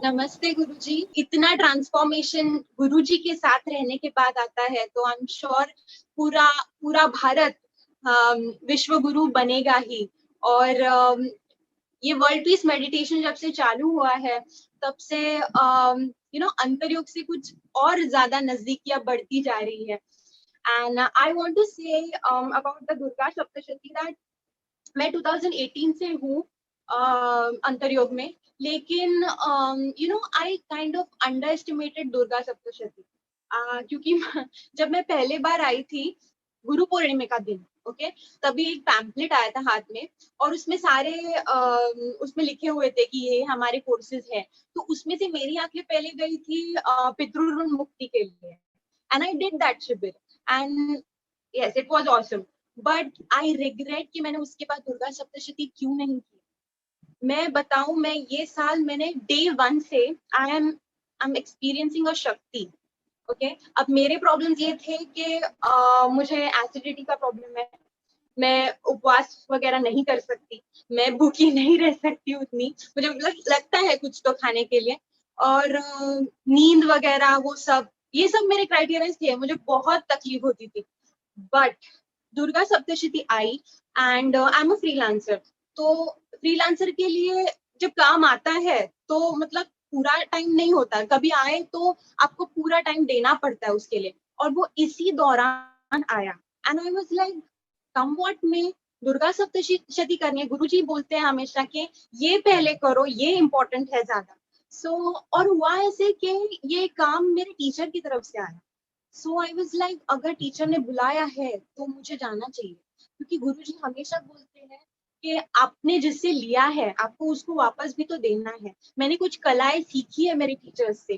नमस्ते गुरुजी। इतना ट्रांसफॉर्मेशन गुरुजी के साथ रहने के बाद आता है तो आई एम श्योर पूरा पूरा भारत विश्व गुरु बनेगा ही। और ये वर्ल्ड पीस मेडिटेशन जब से चालू हुआ है तब से अंतर्योग से कुछ और ज्यादा नजदीकियां बढ़ती जा रही है। And I want to say about the Durga Saptashati that मैं 2018 से हूँ अंतर्योग में, लेकिन I kind of underestimated Durga Saptashati, क्योंकि जब मैं पहले बार आई थी गुरु पूर्णिमा का दिन, ओके, तभी एक पैम्पलेट आया था हाथ में और उसमें सारे उसमें लिखे हुए थे कि ये हमारे कोर्सेज है। तो उसमें से मेरी आंखें पहले गई थी पितृ मुक्ति के लिए, एंड आई डिड दैट शिविर and yes it was awesome. But I regret कि मैंने उसके बाद दुर्गा सप्तशती क्यों नहीं की। मैं बताऊं, मैं ये साल मैंने डे 1 से आई एम एक्सपीरियंसिंग अ शक्ति। ओके, अब मेरे प्रॉब्लम्स ये थे कि मुझे एसिडिटी का प्रॉब्लम है, मैं उपवास वगैरह नहीं कर सकती, मैं भूखी नहीं रह सकती उतनी, मुझे लगता है कुछ तो खाने के लिए, और नींद वगैरह वो सब, ये सब मेरे क्राइटेरिया थे, मुझे बहुत तकलीफ होती थी। But Durga Saptashati I and I am a freelancer. तो फ्रीलांसर के लिए जब काम आता है तो मतलब पूरा टाइम नहीं होता, कभी आए तो आपको पूरा टाइम देना पड़ता है उसके लिए, और वो इसी दौरान आया। And I was like somewhat में दुर्गा सप्तशती करनी है, गुरुजी बोलते हैं हमेशा कि ये पहले करो, ये इंपॉर्टेंट है ज्यादा। सो और हुआ ऐसे कि ये काम मेरे टीचर की तरफ से आया। सो आई वाज लाइक अगर टीचर ने बुलाया है तो मुझे जाना चाहिए, क्योंकि गुरुजी हमेशा बोलते हैं कि आपने जिससे लिया है आपको उसको वापस भी तो देना है। मैंने कुछ कलाएं सीखी है मेरे टीचर्स से,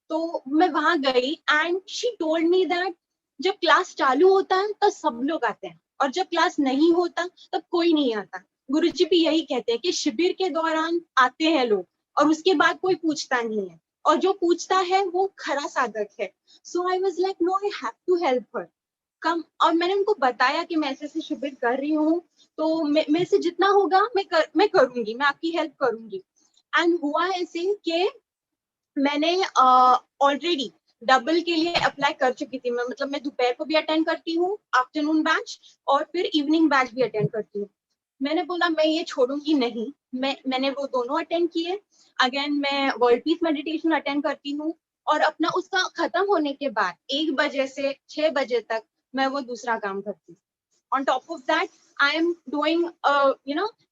तो मैं वहां गई and she told me that जब क्लास चालू होता है तब सब लोग आते हैं और जब क्लास नहीं होता तब कोई नहीं आता। गुरुजी भी यही कहते हैं कि शिविर के दौरान आते हैं लोग और उसके बाद कोई पूछता नहीं है, और जो पूछता है वो खरा साधक है। So I was like no, I have to help her come. और मैंने उनको बताया कि मैं ऐसे शिविर कर रही हूँ, तो मेरे से जितना होगा मैं करूंगी, मैं आपकी हेल्प करूंगी। एंड हुआ ऐसे कि मैंने ऑलरेडी डबल के लिए अप्लाई कर चुकी थी। मतलब मैं दोपहर को भी अटेंड करती हूँ, आफ्टरनून बैच, और फिर इवनिंग बैच भी अटेंड करती हूँ। मैंने बोला मैं ये छोड़ूंगी नहीं, मैंने वो दोनों अटेंड किए। अगेन मैं वर्ल्ड पीस मेडिटेशन अटेंड करती हूँ, और अपना उसका खत्म होने के बाद 1 बजे से 6 बजे तक मैं वो दूसरा काम करती हूँ। On top of that I am doing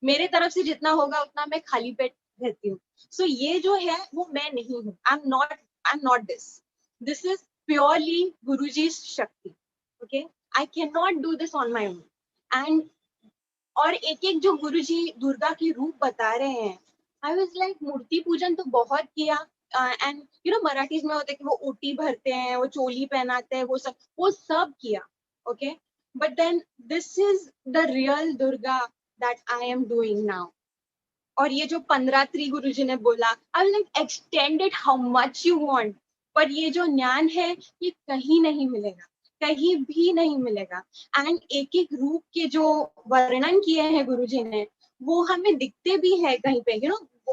मेरे तरफ से जितना होगा उतना मैं खाली पेट रहती हूँ। सो ये जो है वो मैं नहीं हूँ, I am not this is purely Guruji shakti. Okay, I can not do this on my own. And और एक एक जो गुरुजी दुर्गा की रूप बता रहे हैं, आई वाज लाइक मूर्ति पूजन तो बहुत किया, एंड मराठीज में होता है कि वो ओटी भरते हैं, वो चोली पहनाते हैं, वो सब किया। Okay, but then this is the real Durga that I am doing now. और ये जो 15 त्रि गुरुजी ने बोला, I like extend it how much you want, पर ये जो ज्ञान है ये कहीं नहीं मिलेगा, कहीं भी नहीं मिलेगा। एंड एक एक रूप के जो वर्णन किए हैं गुरुजी ने वो हमें दिखते भी है कहीं पे,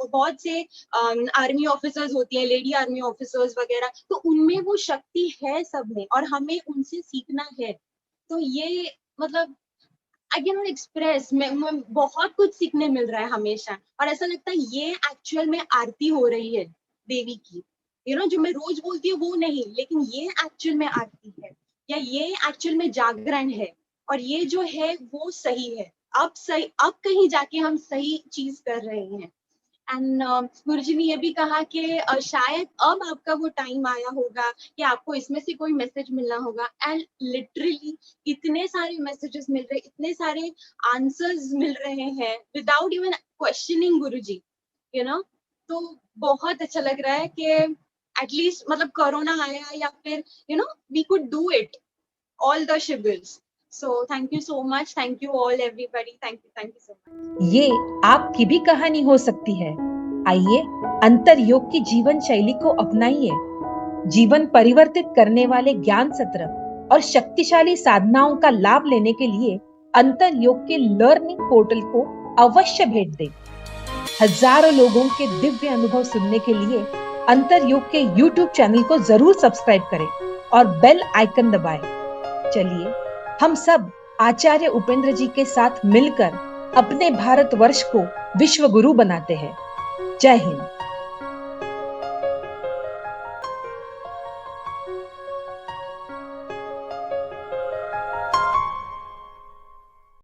बहुत से आर्मी ऑफिसर्स होती है, लेडी आर्मी ऑफिसर्स वगैरह, तो उनमें वो शक्ति है सब में, और हमें उनसे सीखना है। तो ये मतलब आई कैन नॉट एक्सप्रेस, मैं बहुत कुछ सीखने मिल रहा है हमेशा, और ऐसा लगता है ये एक्चुअल में आरती हो रही है देवी की। जो मैं रोज बोलती हूँ वो नहीं, लेकिन ये एक्चुअल में आरती है, या ये एक्चुअल में जागरण है, और ये जो है वो सही है। अब कहीं जाके हम सही चीज कर रहे हैं। एंड गुरुजी ने ये भी कहा कि शायद अब आपका वो टाइम आया होगा कि आपको इसमें से कोई मैसेज मिलना होगा। एंड लिटरली इतने सारे मैसेजेस मिल रहे, इतने सारे आंसर्स मिल रहे हैं विदाउट इवन क्वेश्चनिंग गुरुजी, तो बहुत अच्छा लग रहा है कि एटलीस्ट मतलब कोरोना आया या फिर we could do it all the shivers. So thank you so much. Thank you all everybody. Thank you so much. ये आपकी भी कहानी हो सकती है। आइए अंतर योग की जीवन शैली को अपनाइए। जीवन परिवर्तित करने वाले ज्ञान सत्र और शक्तिशाली साधनाओं का लाभ लेने के लिए अंतर योग के लर्निंग पोर्टल को अवश्य भेंट दें। हजारों लोगों के दिव्य अनुभव सुनने के लिए अंतर योग के YouTube चैनल को जरूर सब्सक्राइब करें और बेल आइकन दबाएं। चलिए हम सब आचार्य उपेंद्र जी के साथ मिलकर अपने भारतवर्ष को विश्व गुरु बनाते हैं। जय हिंद।